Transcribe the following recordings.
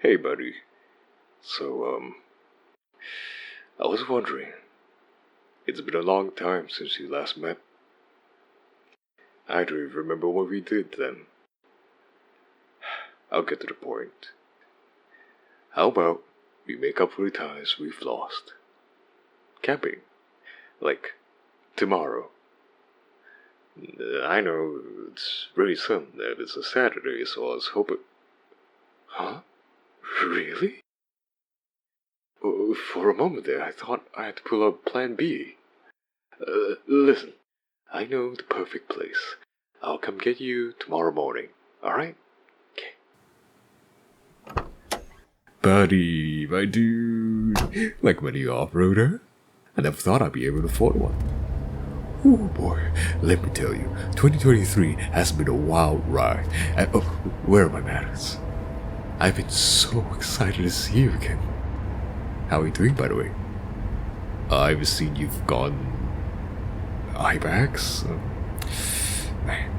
Hey, buddy. So, I was wondering, it's been a long time since you last met. I don't even remember what we did then. I'll get to the point. How about we make up for the times we've lost? Camping. Like, tomorrow. I know it's really soon that it's a Saturday, so I was hoping. Huh? Really? For a moment there, I thought I had to pull out Plan B. Listen, I know the perfect place. I'll come get you tomorrow morning, alright? Okay. Buddy, my dude. Like my new off-roader? I never thought I'd be able to afford one. Oh boy, let me tell you, 2023 has been a wild ride. Oh, where are my manners? I've been so excited to see you again. How are you doing, by the way? I've seen you've gone IMAX. Man.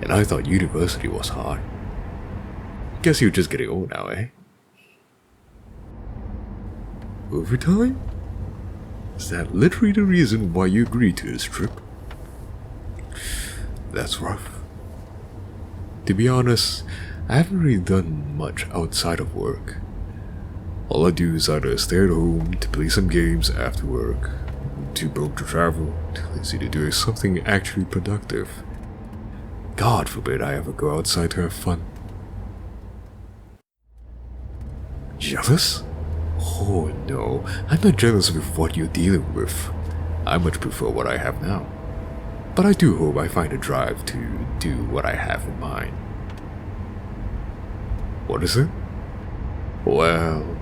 And I thought university was hard. Guess you're just getting old now, eh? Overtime? Is that literally the reason why you agreed to this trip? That's rough. To be honest, I haven't really done much outside of work. All I do is either stay at home to play some games after work, too broke to travel, too lazy to do something actually productive. God forbid I ever go outside to have fun. Jealous? Oh no, I'm not jealous with what you're dealing with. I much prefer what I have now. But I do hope I find a drive to do what I have in mind. What is it? Well,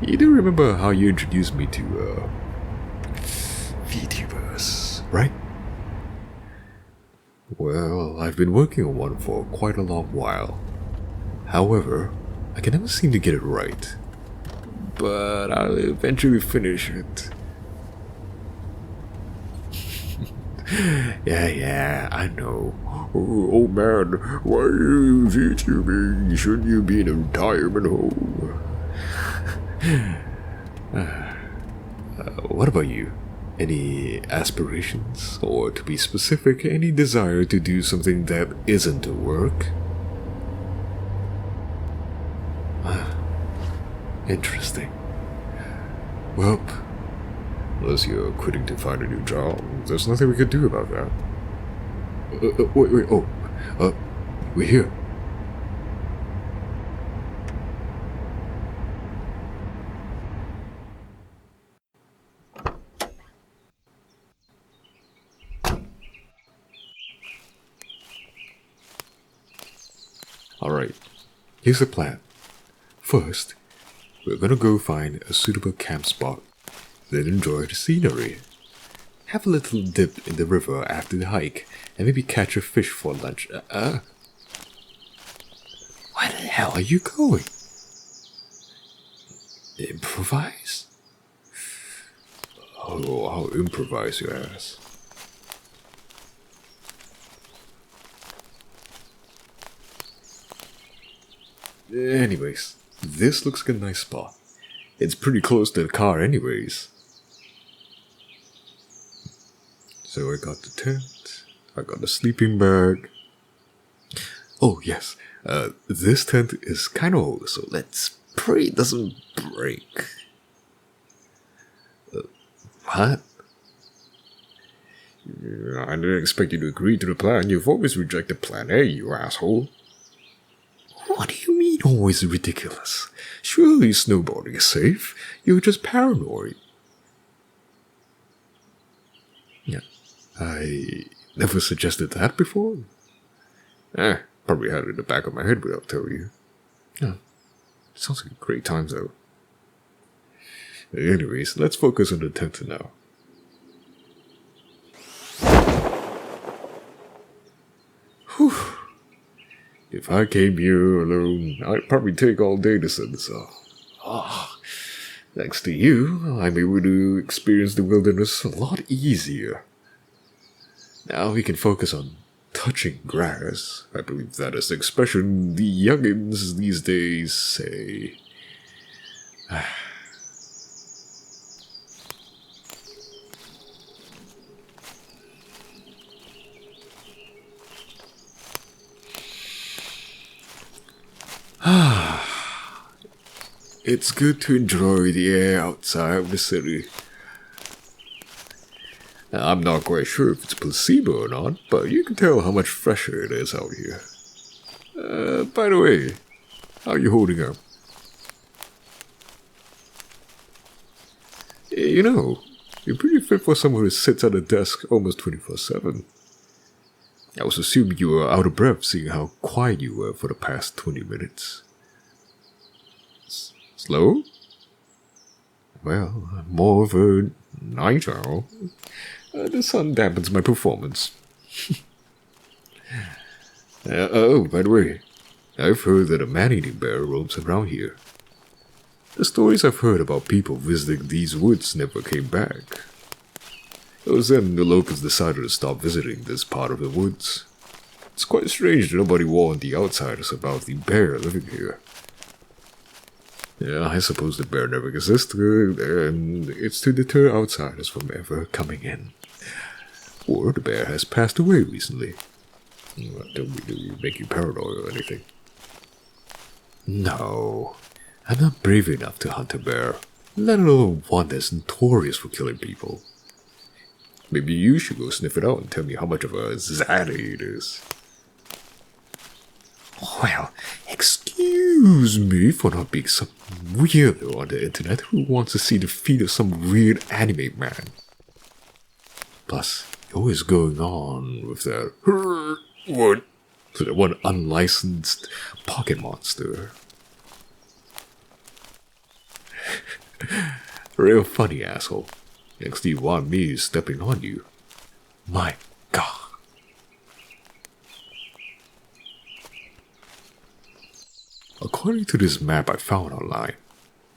you do remember how you introduced me to, VTubers, right? Well, I've been working on one for quite a long while. However, I can never seem to get it right. But I'll eventually finish it. Yeah, I know. Oh man, why are you VTubing? Shouldn't you be in a retirement home? What about you? Any aspirations? Or to be specific, any desire to do something that isn't work? Interesting. Well, unless you're quitting to find a new job, there's nothing we could do about that. We're here. Alright, here's the plan. First, we're gonna go find a suitable camp spot, then enjoy the scenery. Have a little dip in the river after the hike, and maybe catch a fish for lunch. Where the hell are you going? Improvise? Oh, I'll improvise, your ass. Anyways, this looks like a nice spot. It's pretty close to the car anyways. So I got the tent, I got the sleeping bag. Oh yes, this tent is kinda old, so let's pray it doesn't break. What? I didn't expect you to agree to the plan. You've always rejected plan A, you asshole. What do you mean always ridiculous? Surely snowboarding is safe. You're just paranoid. Yeah, I never suggested that before. Probably had it in the back of my head without telling you. Yeah, sounds like a great time though. Anyways, let's focus on the tent now. Whew. If I came here alone, I'd probably take all day to set this up. Thanks to you, I'm able to experience the wilderness a lot easier. Now we can focus on touching grass. I believe that is the expression the youngins these days say. It's good to enjoy the air outside of the city. Now, I'm not quite sure if it's placebo or not, but you can tell how much fresher it is out here. By the way, how are you holding up? You know, you're pretty fit for someone who sits at a desk almost 24/7. I was assuming you were out of breath seeing how quiet you were for the past 20 minutes. Slow? Well, I'm more of a night owl. The sun dampens my performance. Oh, by the way, I've heard that a man-eating bear roams around here. The stories I've heard about people visiting these woods never came back. It was then the locals decided to stop visiting this part of the woods. It's quite strange that nobody warned the outsiders about the bear living here. Yeah, I suppose the bear never existed, and it's to deter outsiders from ever coming in. Or the bear has passed away recently. Don't really make you paranoid or anything. No, I'm not brave enough to hunt a bear, let alone one that's notorious for killing people. Maybe you should go sniff it out and tell me how much of a zaddy it is. Well, excuse me for not being some weirdo on the internet who wants to see the feet of some weird anime man. Plus, you're always going on with that what? So that one unlicensed pocket monster. Real funny, asshole. Next you want me stepping on you. My God. According to this map I found online,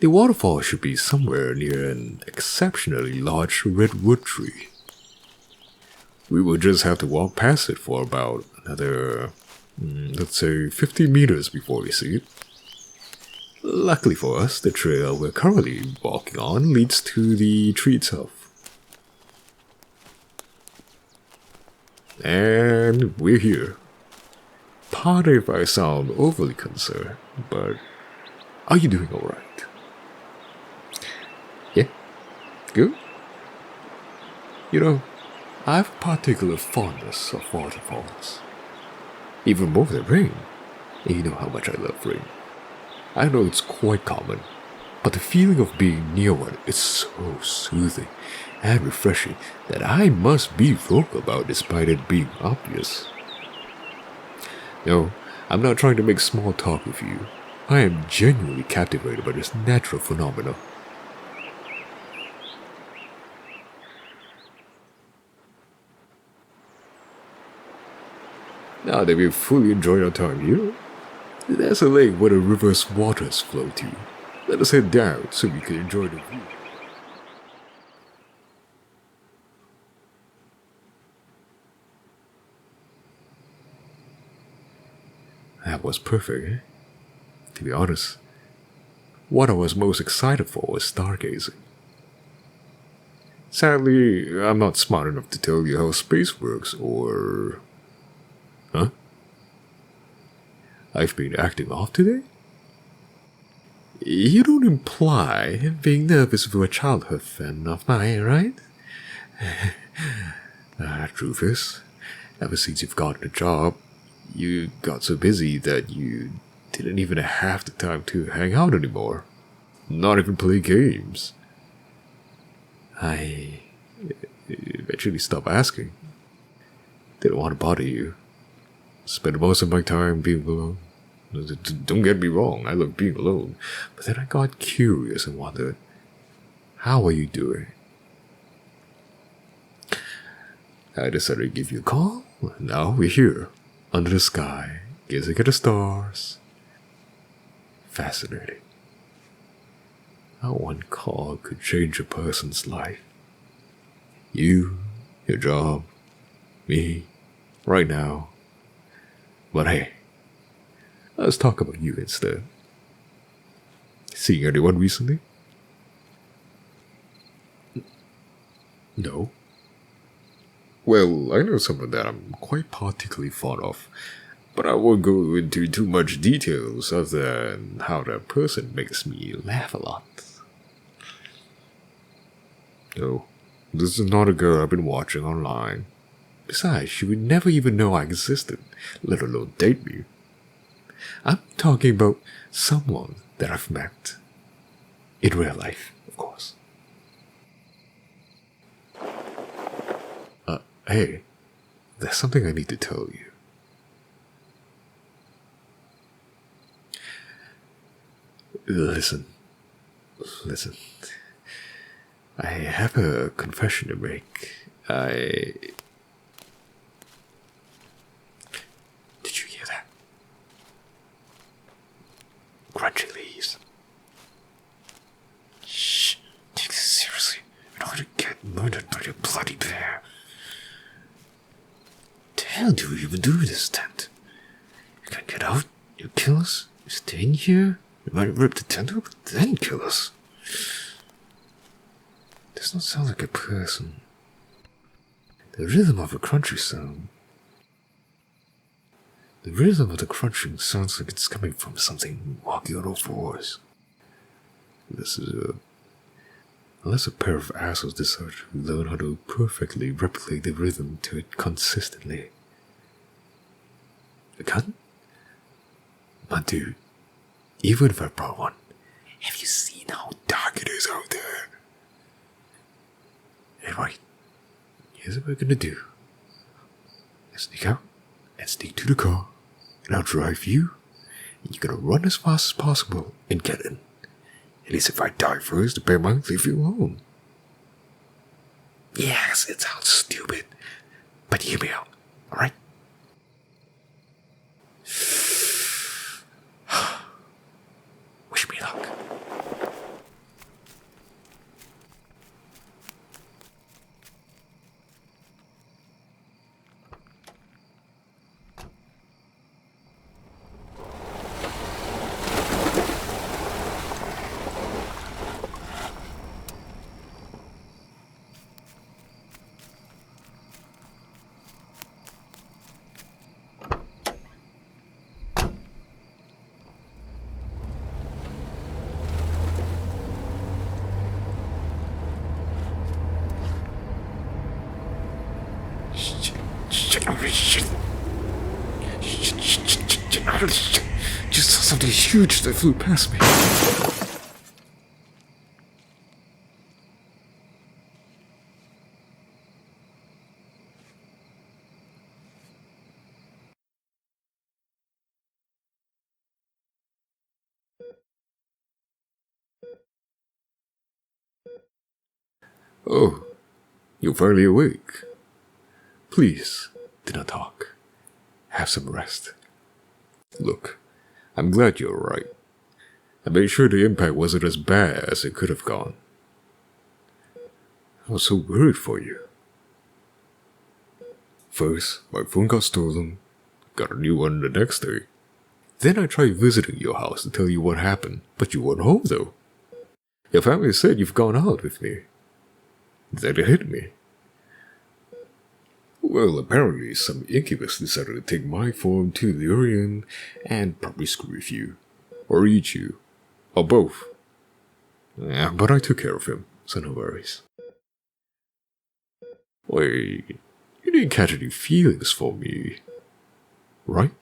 the waterfall should be somewhere near an exceptionally large redwood tree. We will just have to walk past it for about another, let's say 50 meters before we see it. Luckily for us, the trail we're currently walking on leads to the tree itself. And we're here. Pardon if I sound overly concerned, but are you doing alright? Yeah? Good? You know, I have a particular fondness of waterfalls. Even more than rain. And you know how much I love rain. I know it's quite common, but the feeling of being near one is so soothing and refreshing that I must be vocal about despite it being obvious. No, I'm not trying to make small talk with you. I am genuinely captivated by this natural phenomenon. Now that we've fully enjoyed our time here, there's a lake where the river's waters flow to. Let us head down so we can enjoy the view. That was perfect, eh? To be honest, what I was most excited for was stargazing. Sadly, I'm not smart enough to tell you how space works or... Huh? I've been acting off today? You don't imply being nervous for a childhood friend of mine, right? Truth is, ever since you've gotten a job, you got so busy that you didn't even have the time to hang out anymore. Not even play games. I eventually stopped asking. Didn't want to bother you. Spent most of my time being alone. Don't get me wrong, I love being alone. But then I got curious and wondered, how are you doing? I decided to give you a call. Now we're here, under the sky, gazing at the stars. Fascinating. How one call could change a person's life. You, your job, me, right now. But hey, let's talk about you instead. Seeing anyone recently? No. Well, I know someone that I'm quite particularly fond of, but I won't go into too much details other than how that person makes me laugh a lot. No, this is not a girl I've been watching online. Besides, she would never even know I existed, let alone date me. I'm talking about someone that I've met. In real life, of course. Hey, there's something I need to tell you. Listen. I have a confession to make. Did you hear that? Crunchy leaves. Shh. Take this seriously. I don't want to get murdered by your bloody bear. The hell do we even do in this tent? You can't get out? You kill us? You stay in here? You might rip the tent open, then kill us. Does not sound like a person. The rhythm of a crunchy sound. The rhythm of the crunching sounds like it's coming from something walking on all fours. Unless a pair of assholes decide to learn how to perfectly replicate the rhythm to it consistently. A gun? But dude, even if I brought one, have you seen how dark it is out there? Anyway, here's what we're gonna do. Let's sneak out and sneak to the car, and I'll drive you, and you're gonna run as fast as possible and get in. At least if I die first, the bear might leave you alone. Yes, it sounds stupid, but hear me out, alright? Wish me luck. Just saw something huge that flew past me. Oh, you're finally awake. Please, do not talk. Have some rest. Look, I'm glad you're alright. I made sure the impact wasn't as bad as it could have gone. I was so worried for you. First, my phone got stolen. Got a new one the next day. Then I tried visiting your house to tell you what happened, but you weren't home though. Your family said you've gone out with me. Then it hit me. Well, apparently some incubus decided to take my form to the Orient and probably screw with you. Or eat you. Or both. Yeah, but I took care of him, so no worries. Wait, you didn't catch any feelings for me, right?